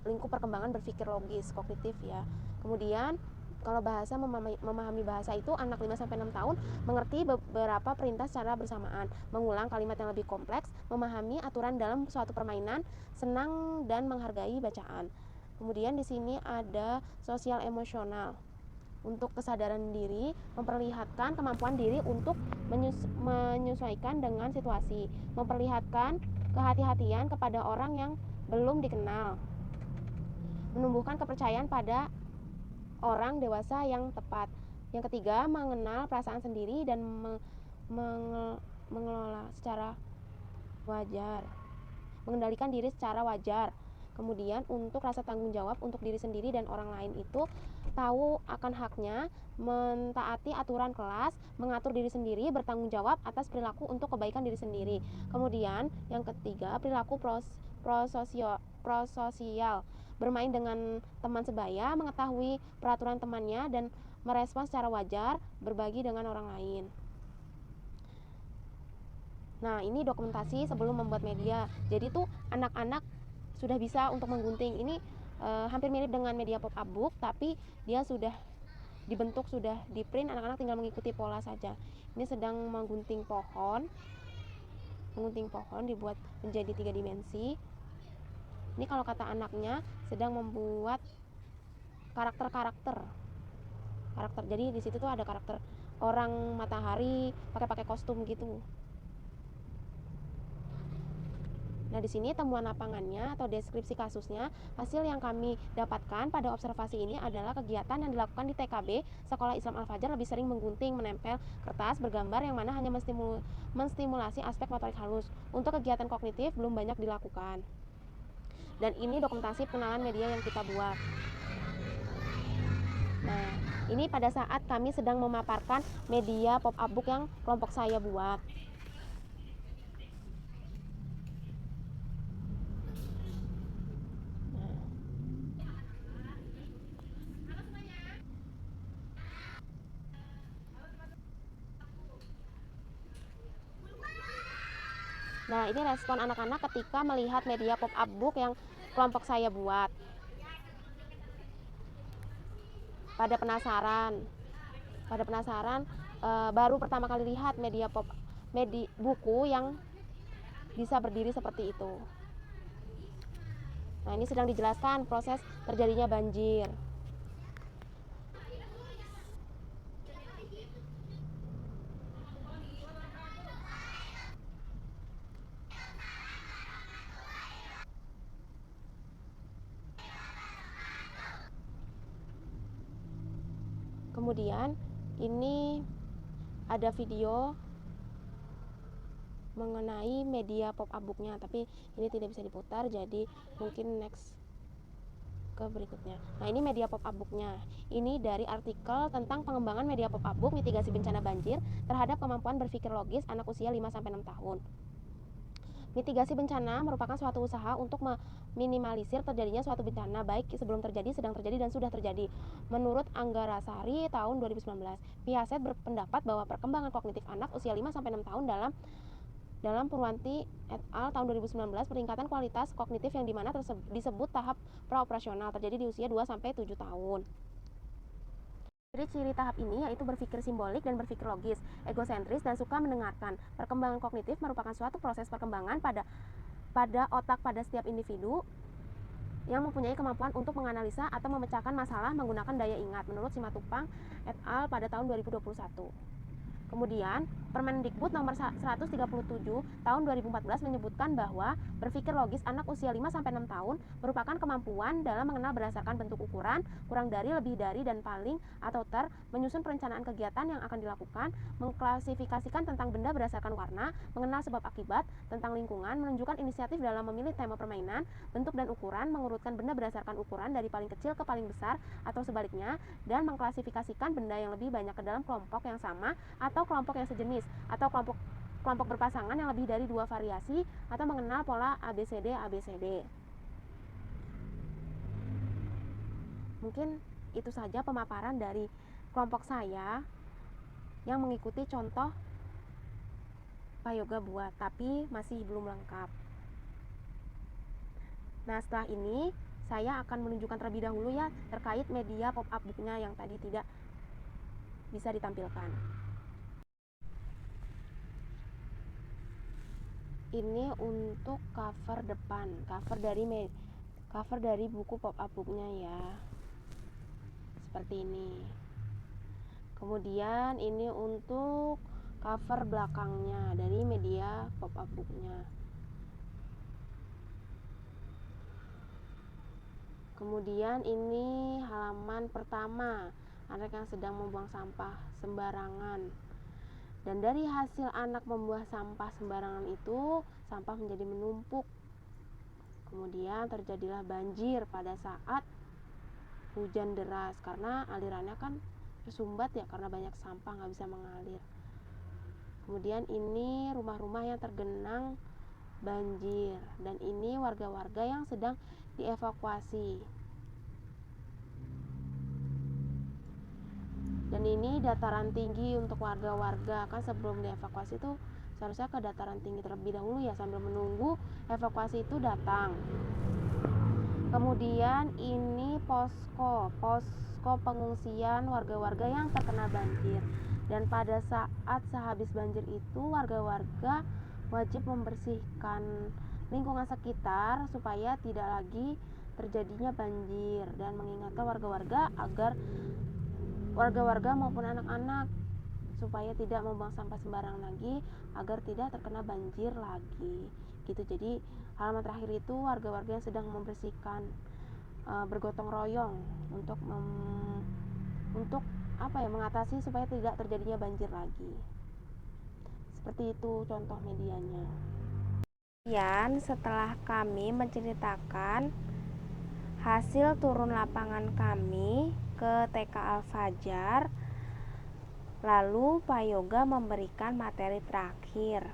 lingkup perkembangan berpikir logis, kognitif ya. Kemudian kalau bahasa, memahami bahasa itu anak 5-6 tahun mengerti beberapa perintah secara bersamaan, mengulang kalimat yang lebih kompleks, memahami aturan dalam suatu permainan, senang dan menghargai bacaan. Kemudian di sini ada sosial emosional. Untuk kesadaran diri, memperlihatkan kemampuan diri untuk menyesuaikan dengan situasi, memperlihatkan kehati-hatian kepada orang yang belum dikenal, menumbuhkan kepercayaan pada orang dewasa yang tepat. Yang ketiga, mengenal perasaan sendiri dan mengelola secara wajar, mengendalikan diri secara wajar. Kemudian untuk rasa tanggung jawab untuk diri sendiri dan orang lain itu tahu akan haknya, mentaati aturan kelas, mengatur diri sendiri, bertanggung jawab atas perilaku untuk kebaikan diri sendiri. Kemudian yang ketiga, perilaku prososial, bermain dengan teman sebaya, mengetahui peraturan temannya dan merespons secara wajar, berbagi dengan orang lain. Nah, ini dokumentasi sebelum membuat media. Jadi tuh anak-anak sudah bisa untuk menggunting. Ini hampir mirip dengan media pop-up book, tapi dia sudah dibentuk, sudah di print, anak-anak tinggal mengikuti pola saja. Ini sedang menggunting pohon dibuat menjadi 3 dimensi. Ini kalau kata anaknya sedang membuat karakter. Jadi di situ tuh ada karakter orang matahari pakai kostum gitu. Nah, di sini temuan lapangannya atau deskripsi kasusnya, hasil yang kami dapatkan pada observasi ini adalah kegiatan yang dilakukan di TKB Sekolah Islam Al-Fajar lebih sering menggunting, menempel kertas, bergambar yang mana hanya menstimulasi aspek motorik halus. Untuk kegiatan kognitif belum banyak dilakukan. Dan ini dokumentasi pengenalan media yang kita buat. Nah, ini pada saat kami sedang memaparkan media pop-up book yang kelompok saya buat. Nah, ini respon anak-anak ketika melihat media pop-up book yang kelompok saya buat. Pada penasaran, baru pertama kali lihat media buku yang bisa berdiri seperti itu. Nah, ini sedang dijelaskan proses terjadinya banjir. Kemudian ini ada video mengenai media pop-up booknya, tapi ini tidak bisa diputar, jadi mungkin next ke berikutnya. Nah, ini media pop-up booknya. Ini dari artikel tentang pengembangan media pop-up book mitigasi bencana banjir terhadap kemampuan berpikir logis anak usia 5-6 tahun. Mitigasi bencana merupakan suatu usaha untuk meminimalisir terjadinya suatu bencana, baik sebelum terjadi, sedang terjadi, dan sudah terjadi. Menurut Anggarasari tahun 2019, Piaget berpendapat bahwa perkembangan kognitif anak usia 5-6 tahun dalam Purwanti et al. Tahun 2019, peningkatan kualitas kognitif yang dimana disebut tahap praoperasional terjadi di usia 2-7 tahun. Ciri-ciri tahap ini yaitu berpikir simbolik dan berpikir logis, egosentris dan suka mendengarkan. Perkembangan kognitif merupakan suatu proses perkembangan pada otak pada setiap individu yang mempunyai kemampuan untuk menganalisa atau memecahkan masalah menggunakan daya ingat menurut Simatupang et al. Pada tahun 2021. Kemudian, Permendikbud nomor 137 tahun 2014 menyebutkan bahwa berpikir logis anak usia 5-6 tahun merupakan kemampuan dalam mengenal berdasarkan bentuk ukuran, kurang dari, lebih dari, dan paling atau ter, menyusun perencanaan kegiatan yang akan dilakukan, mengklasifikasikan tentang benda berdasarkan warna, mengenal sebab akibat, tentang lingkungan, menunjukkan inisiatif dalam memilih tema permainan, bentuk dan ukuran, mengurutkan benda berdasarkan ukuran dari paling kecil ke paling besar atau sebaliknya, dan mengklasifikasikan benda yang lebih banyak ke dalam kelompok yang sama atau kelompok yang sejenis, atau kelompok berpasangan yang lebih dari 2 variasi, atau mengenal pola ABCD. Mungkin itu saja pemaparan dari kelompok saya yang mengikuti contoh Pak Yoga buat, tapi masih belum lengkap. Nah, setelah ini saya akan menunjukkan terlebih dahulu ya terkait media pop-up booknya yang tadi tidak bisa ditampilkan. Ini untuk cover depan, cover dari buku pop-up booknya ya, seperti ini. Kemudian ini untuk cover belakangnya dari media pop-up booknya. Kemudian ini halaman pertama, anak yang sedang membuang sampah sembarangan. Dan dari hasil anak membuang sampah sembarangan itu, sampah menjadi menumpuk. Kemudian terjadilah banjir pada saat hujan deras, karena alirannya kan tersumbat ya, karena banyak sampah nggak bisa mengalir. Kemudian ini rumah-rumah yang tergenang banjir, dan ini warga-warga yang sedang dievakuasi. Dan ini dataran tinggi untuk warga-warga, kan sebelum dievakuasi itu seharusnya ke dataran tinggi terlebih dahulu ya, sambil menunggu evakuasi itu datang. Kemudian ini posko pengungsian warga-warga yang terkena banjir. Dan pada saat sehabis banjir itu, warga-warga wajib membersihkan lingkungan sekitar supaya tidak lagi terjadinya banjir, dan mengingatkan warga-warga agar warga-warga maupun anak-anak supaya tidak membuang sampah sembarangan lagi, agar tidak terkena banjir lagi gitu. Jadi halaman terakhir itu warga-warga yang sedang membersihkan, bergotong royong untuk mengatasi supaya tidak terjadinya banjir lagi. Seperti itu contoh medianya. Kemudian setelah kami menceritakan hasil turun lapangan kami ke TK Al-Fajar, lalu Pak Yoga memberikan materi terakhir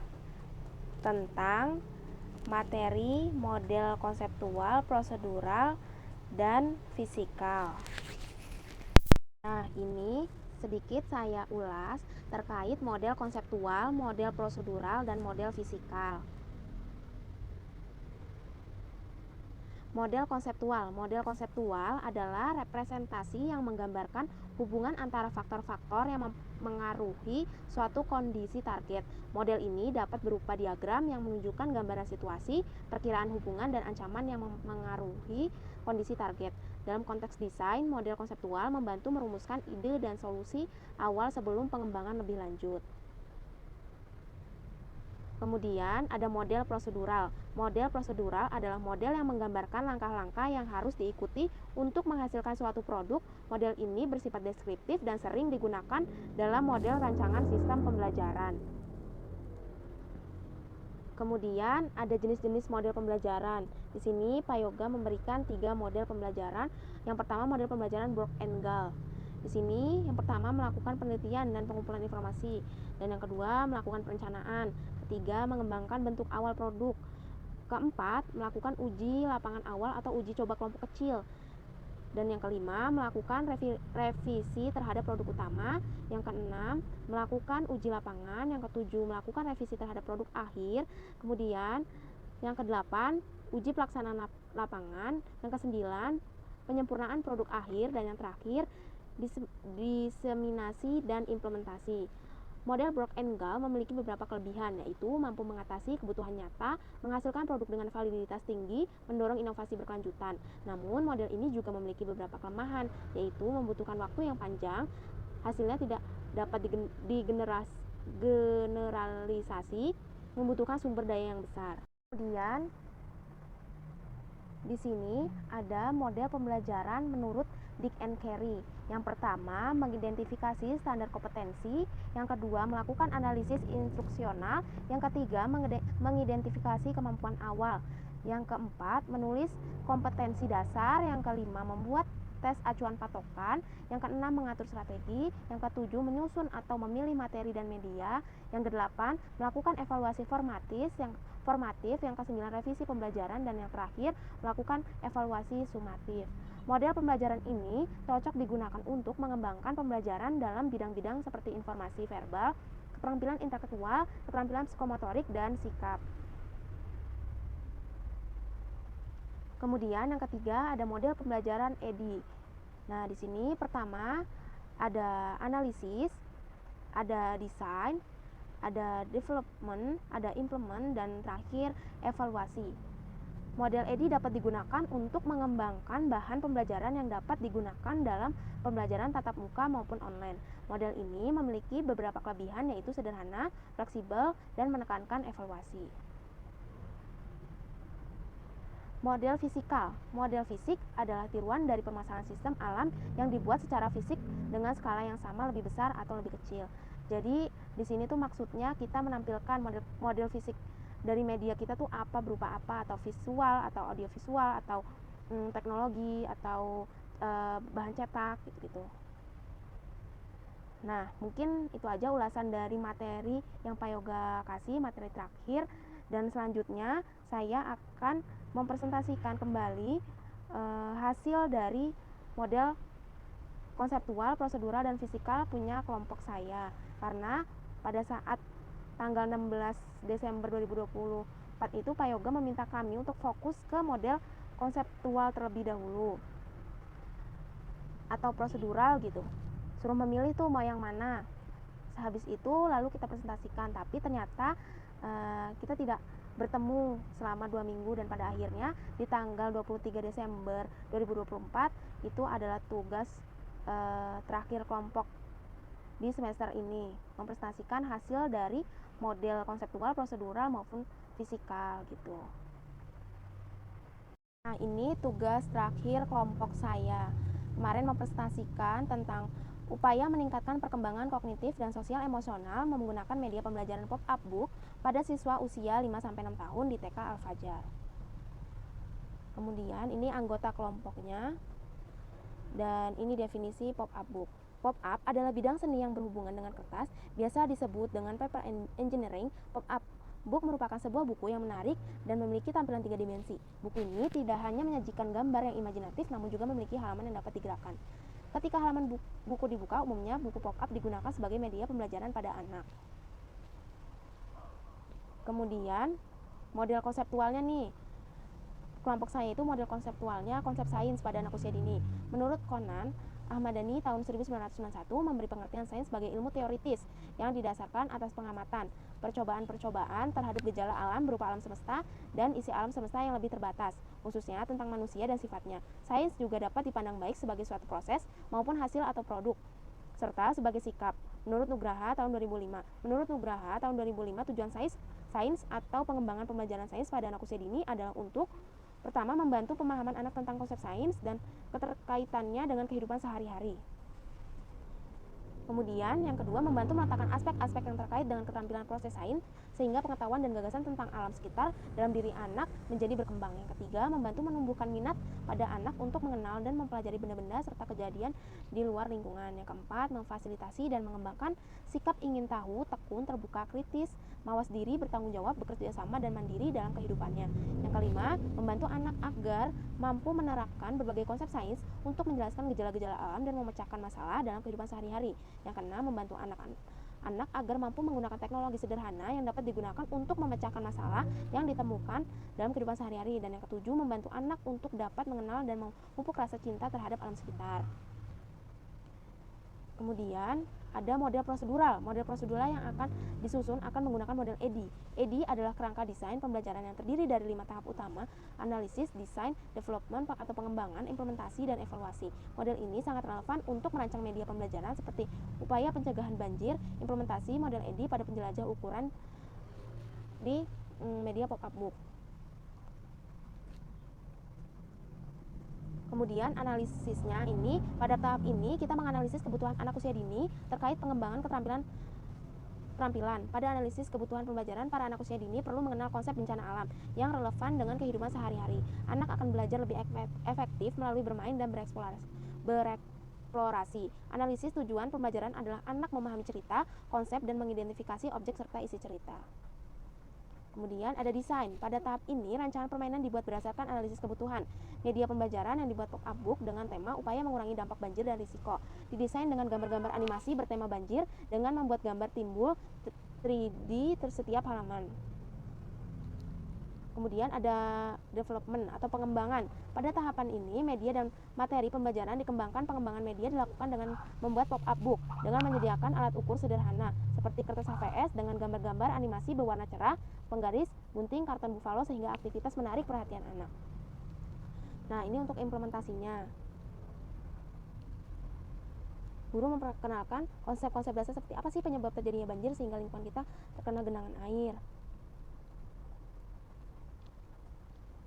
tentang materi model konseptual, prosedural, dan fisikal. Nah, ini sedikit saya ulas terkait model konseptual, model prosedural, dan model fisikal. Model konseptual adalah representasi yang menggambarkan hubungan antara faktor-faktor yang mengaruhi suatu kondisi target. Model ini dapat berupa diagram yang menunjukkan gambaran situasi, perkiraan hubungan, dan ancaman yang mengaruhi kondisi target. Dalam konteks desain, model konseptual membantu merumuskan ide dan solusi awal sebelum pengembangan lebih lanjut. Kemudian ada model prosedural. Model prosedural adalah model yang menggambarkan langkah-langkah yang harus diikuti untuk menghasilkan suatu produk. Model ini bersifat deskriptif dan sering digunakan dalam model rancangan sistem pembelajaran. Kemudian ada jenis-jenis model pembelajaran. Di sini Pak Yoga memberikan 3 model pembelajaran. Yang pertama model pembelajaran Brock and Gall. Di sini yang pertama melakukan penelitian dan pengumpulan informasi, dan yang kedua melakukan perencanaan, ketiga mengembangkan bentuk awal produk, keempat melakukan uji lapangan awal atau uji coba kelompok kecil, dan yang kelima melakukan revisi terhadap produk utama, yang keenam melakukan uji lapangan, yang ketujuh melakukan revisi terhadap produk akhir, kemudian yang kedelapan uji pelaksanaan lapangan, yang kesembilan penyempurnaan produk akhir, dan yang terakhir diseminasi dan implementasi. Model Brock and Gall memiliki beberapa kelebihan, yaitu mampu mengatasi kebutuhan nyata, menghasilkan produk dengan validitas tinggi, mendorong inovasi berkelanjutan. Namun, model ini juga memiliki beberapa kelemahan, yaitu membutuhkan waktu yang panjang, hasilnya tidak dapat digeneralisasi, membutuhkan sumber daya yang besar. Kemudian, di sini ada model pembelajaran menurut Dick and Carey. Yang pertama, mengidentifikasi standar kompetensi. Yang kedua, melakukan analisis instruksional. Yang ketiga, mengidentifikasi kemampuan awal. Yang keempat, menulis kompetensi dasar. Yang kelima, membuat tes acuan patokan. Yang keenam, mengatur strategi. Yang ketujuh, menyusun atau memilih materi dan media. Yang kedelapan, melakukan evaluasi formatif. Yang kesembilan, revisi pembelajaran. Dan yang terakhir, melakukan evaluasi sumatif. Model pembelajaran ini cocok digunakan untuk mengembangkan pembelajaran dalam bidang-bidang seperti informasi verbal, keterampilan intelektual, keterampilan psikomotorik, dan sikap. Kemudian yang ketiga ada model pembelajaran EDI. Nah, di sini pertama ada analisis, ada desain, ada development, ada implement, dan terakhir evaluasi. Model EDI dapat digunakan untuk mengembangkan bahan pembelajaran yang dapat digunakan dalam pembelajaran tatap muka maupun online. Model ini memiliki beberapa kelebihan, yaitu sederhana, fleksibel, dan menekankan evaluasi. Model fisikal. Model fisik adalah tiruan dari permasalahan sistem alam yang dibuat secara fisik dengan skala yang sama, lebih besar atau lebih kecil. Jadi di sini tuh maksudnya kita menampilkan model fisik dari media kita tuh apa, berupa apa, atau visual atau audiovisual atau teknologi atau bahan cetak gitu. Nah, mungkin itu aja ulasan dari materi yang Pak Yoga kasih, materi terakhir, dan selanjutnya saya akan mempresentasikan kembali hasil dari model konseptual, prosedural, dan fisikal punya kelompok saya, karena pada saat tanggal 16 Desember 2024 itu Pak Yoga meminta kami untuk fokus ke model konseptual terlebih dahulu atau prosedural gitu, suruh memilih tuh mau yang mana. Sehabis itu lalu kita presentasikan, tapi ternyata kita tidak bertemu selama 2 minggu, dan pada akhirnya di tanggal 23 Desember 2024 itu adalah tugas terakhir kelompok di semester ini, mempresentasikan hasil dari model konseptual, prosedural, maupun fisikal gitu. Nah, ini tugas terakhir kelompok saya. Kemarin mempresentasikan tentang upaya meningkatkan perkembangan kognitif dan sosial emosional menggunakan media pembelajaran pop-up book pada siswa usia 5-6 tahun di TK Al-Fajar. Kemudian ini anggota kelompoknya, dan ini definisi pop-up book. Pop-up adalah bidang seni yang berhubungan dengan kertas, biasa disebut dengan paper engineering. Pop-up book merupakan sebuah buku yang menarik dan memiliki tampilan 3 dimensi. Buku ini tidak hanya menyajikan gambar yang imajinatif, namun juga memiliki halaman yang dapat digerakkan. Ketika halaman buku dibuka, umumnya buku pop-up digunakan sebagai media pembelajaran pada anak. Kemudian, model konseptualnya nih. Kelompok saya itu model konseptualnya konsep sains pada anak usia dini. Menurut Conan Ahmadani tahun 1991 memberi pengertian sains sebagai ilmu teoritis yang didasarkan atas pengamatan, percobaan-percobaan terhadap gejala alam berupa alam semesta dan isi alam semesta yang lebih terbatas, khususnya tentang manusia dan sifatnya. Sains juga dapat dipandang baik sebagai suatu proses maupun hasil atau produk, serta sebagai sikap. Menurut Nugraha tahun 2005. Menurut Nugraha tahun 2005, tujuan sains atau pengembangan pembelajaran sains pada anak usia dini adalah untuk pertama, membantu pemahaman anak tentang konsep sains dan keterkaitannya dengan kehidupan sehari-hari. Kemudian, yang kedua, membantu meletakkan aspek-aspek yang terkait dengan keterampilan proses sains sehingga pengetahuan dan gagasan tentang alam sekitar dalam diri anak menjadi berkembang. Yang ketiga, membantu menumbuhkan minat pada anak untuk mengenal dan mempelajari benda-benda serta kejadian di luar lingkungan. Yang keempat, memfasilitasi dan mengembangkan sikap ingin tahu, tekun, terbuka, kritis, mawas diri, bertanggung jawab, bekerja sama, dan mandiri dalam kehidupannya. Yang kelima, membantu anak agar mampu menerapkan berbagai konsep sains untuk menjelaskan gejala-gejala alam dan memecahkan masalah dalam kehidupan sehari-hari. Yang keenam, membantu anak agar mampu menggunakan teknologi sederhana yang dapat digunakan untuk memecahkan masalah yang ditemukan dalam kehidupan sehari-hari. Dan yang ketujuh, membantu anak untuk dapat mengenal dan memupuk rasa cinta terhadap alam sekitar. Kemudian, ada model prosedural. Model prosedural yang akan disusun akan menggunakan model EDI. EDI adalah kerangka desain pembelajaran yang terdiri dari 5 tahap utama: analisis, desain, development atau pengembangan, implementasi, dan evaluasi. Model ini sangat relevan untuk merancang media pembelajaran seperti upaya pencegahan banjir. Implementasi model EDI pada penjelajah ukuran di media pop-up book. Kemudian analisisnya ini, pada tahap ini kita menganalisis kebutuhan anak usia dini terkait pengembangan keterampilan. Pada analisis kebutuhan pembelajaran, para anak usia dini perlu mengenal konsep bencana alam yang relevan dengan kehidupan sehari-hari. Anak akan belajar lebih efektif melalui bermain dan bereksplorasi. Analisis tujuan pembelajaran adalah anak memahami cerita, konsep, dan mengidentifikasi objek serta isi cerita. Kemudian ada desain. Pada tahap ini, rancangan permainan dibuat berdasarkan analisis kebutuhan. Media pembelajaran yang dibuat pop-up book dengan tema upaya mengurangi dampak banjir dan risiko. Didesain dengan gambar-gambar animasi bertema banjir dengan membuat gambar timbul 3D setiap halaman. Kemudian ada development atau pengembangan. Pada tahapan ini, media dan materi pembelajaran dikembangkan. Pengembangan media dilakukan dengan membuat pop-up book dengan menyediakan alat ukur sederhana seperti kertas HVS dengan gambar-gambar animasi berwarna cerah, penggaris, gunting, karton buffalo sehingga aktivitas menarik perhatian anak. Nah, ini untuk implementasinya. Guru memperkenalkan konsep-konsep dasar seperti apa sih penyebab terjadinya banjir sehingga lingkungan kita terkena genangan air.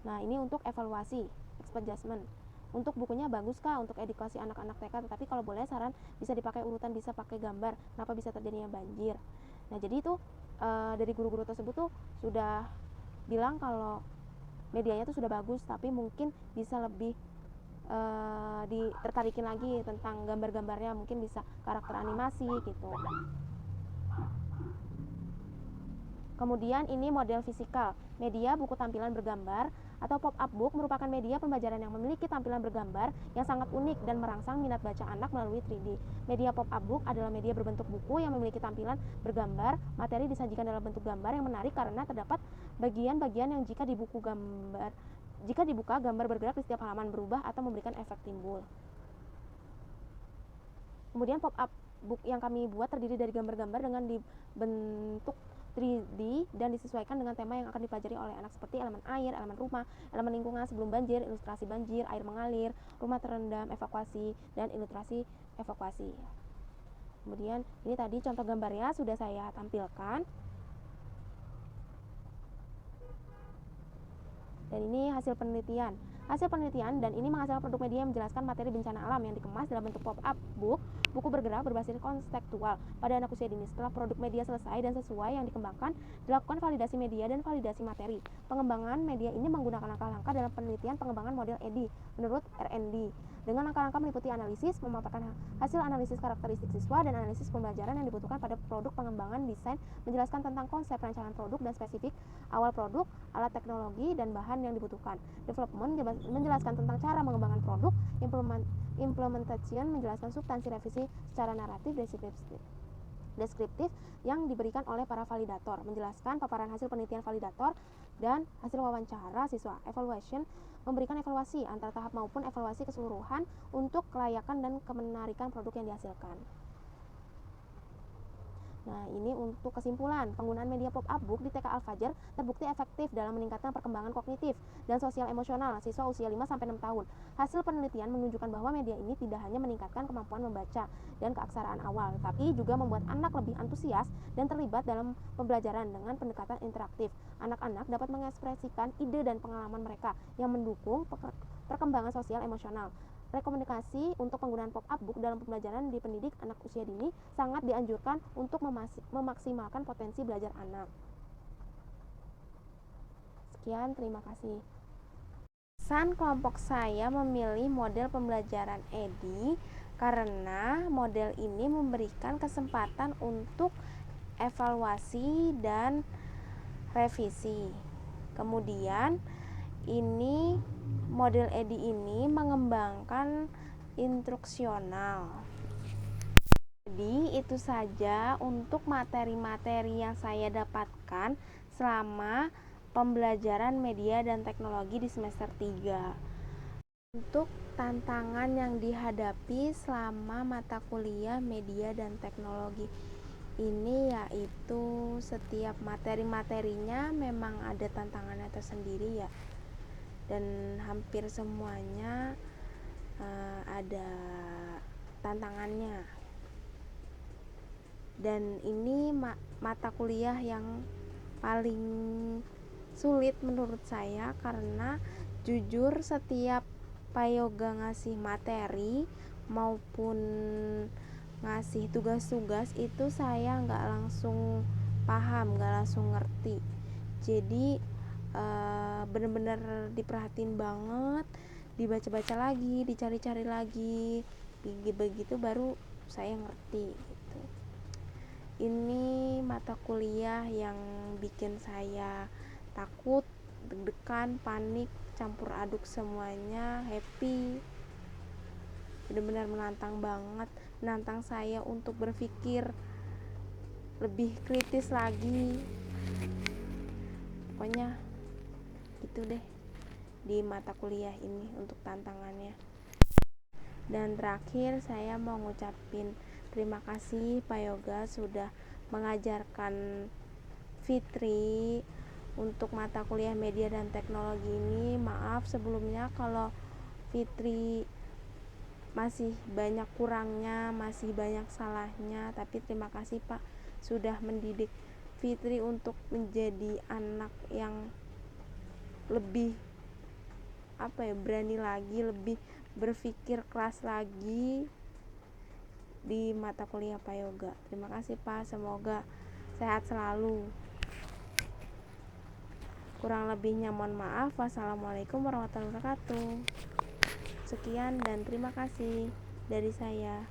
Nah, ini untuk evaluasi, expert judgment. Untuk bukunya bagus kah untuk edukasi anak-anak TK, tetapi kalau boleh saran bisa dipakai urutan, bisa pakai gambar, kenapa bisa terjadinya banjir. Nah, jadi itu dari guru-guru tersebut tuh sudah bilang kalau medianya tuh sudah bagus, tapi mungkin bisa lebih ditertarikin lagi tentang gambar-gambarnya, mungkin bisa karakter animasi gitu. Kemudian ini model fisikal. Media buku tampilan bergambar atau pop-up book merupakan media pembelajaran yang memiliki tampilan bergambar yang sangat unik dan merangsang minat baca anak melalui 3D. Media pop-up book adalah media berbentuk buku yang memiliki tampilan bergambar. Materi disajikan dalam bentuk gambar yang menarik karena terdapat bagian-bagian yang jika dibuka gambar bergerak di setiap halaman, berubah atau memberikan efek timbul. Kemudian pop-up book yang kami buat terdiri dari gambar-gambar dengan dibentuk 3D dan disesuaikan dengan tema yang akan dipelajari oleh anak seperti elemen air, elemen rumah, elemen lingkungan sebelum banjir, ilustrasi banjir, air mengalir, rumah terendam, evakuasi, dan ilustrasi evakuasi. Kemudian ini tadi contoh gambarnya sudah saya tampilkan. Dan ini hasil penelitian. Hasil penelitian dan ini menghasilkan produk media yang menjelaskan materi bencana alam yang dikemas dalam bentuk pop-up book, buku bergerak berbasis konseptual pada anak usia dini. Setelah produk media selesai dan sesuai yang dikembangkan, dilakukan validasi media dan validasi materi. Pengembangan media ini menggunakan langkah-langkah dalam penelitian pengembangan model EDI menurut R&D. Dengan langkah-langkah meliputi analisis, memaparkan hasil analisis karakteristik siswa dan analisis pembelajaran yang dibutuhkan pada produk, pengembangan desain, menjelaskan tentang konsep rancangan produk dan spesifik awal produk, alat teknologi, dan bahan yang dibutuhkan. Development menjelaskan tentang cara mengembangkan produk. Implementation menjelaskan substansi revisi secara naratif deskriptif yang diberikan oleh para validator, menjelaskan paparan hasil penelitian validator dan hasil wawancara siswa. Evaluation memberikan evaluasi antar tahap maupun evaluasi keseluruhan untuk kelayakan dan kemenarikan produk yang dihasilkan. Nah, ini untuk kesimpulan, penggunaan media pop-up book di TK Al-Fajr terbukti efektif dalam meningkatkan perkembangan kognitif dan sosial emosional siswa usia 5-6 tahun. Hasil penelitian menunjukkan bahwa media ini tidak hanya meningkatkan kemampuan membaca dan keaksaraan awal, tapi juga membuat anak lebih antusias dan terlibat dalam pembelajaran dengan pendekatan interaktif. Anak-anak dapat mengekspresikan ide dan pengalaman mereka yang mendukung perkembangan sosial emosional. Rekomendasi untuk penggunaan pop-up book dalam pembelajaran di pendidik anak usia dini sangat dianjurkan untuk memaksimalkan potensi belajar anak. Sekian, terima kasih. Alasan kelompok saya memilih model pembelajaran EDI karena model ini memberikan kesempatan untuk evaluasi dan revisi. Kemudian ini model EDI ini mengembangkan instruksional. Jadi itu saja untuk materi-materi yang saya dapatkan selama pembelajaran media dan teknologi di semester 3. Untuk tantangan yang dihadapi selama mata kuliah media dan teknologi ini yaitu setiap materi-materinya memang ada tantangannya tersendiri ya, dan hampir semuanya ada tantangannya. Dan ini mata kuliah yang paling sulit menurut saya, karena jujur setiap Payoga ngasih materi maupun ngasih tugas-tugas itu saya nggak langsung paham, nggak langsung ngerti. Jadi bener-bener diperhatiin banget, dibaca-baca lagi, dicari-cari lagi, begitu baru saya ngerti gitu. Ini mata kuliah yang bikin saya takut, deg-degan, panik, campur aduk semuanya, happy. Benar-benar menantang banget, menantang saya untuk berpikir lebih kritis lagi. Pokoknya gitu deh di mata kuliah ini untuk tantangannya. Dan terakhir saya mau ngucapin terima kasih Payoga sudah mengajarkan Fitri untuk mata kuliah media dan teknologi ini. Maaf sebelumnya kalau Fitri masih banyak kurangnya, masih banyak salahnya, tapi terima kasih Pak sudah mendidik Fitri untuk menjadi anak yang lebih berani lagi, lebih berpikir keras lagi di mata kuliah Payoga. Terima kasih Pak, semoga sehat selalu. Kurang lebihnya mohon maaf. Wassalamualaikum warahmatullahi wabarakatuh. Sekian dan terima kasih dari saya.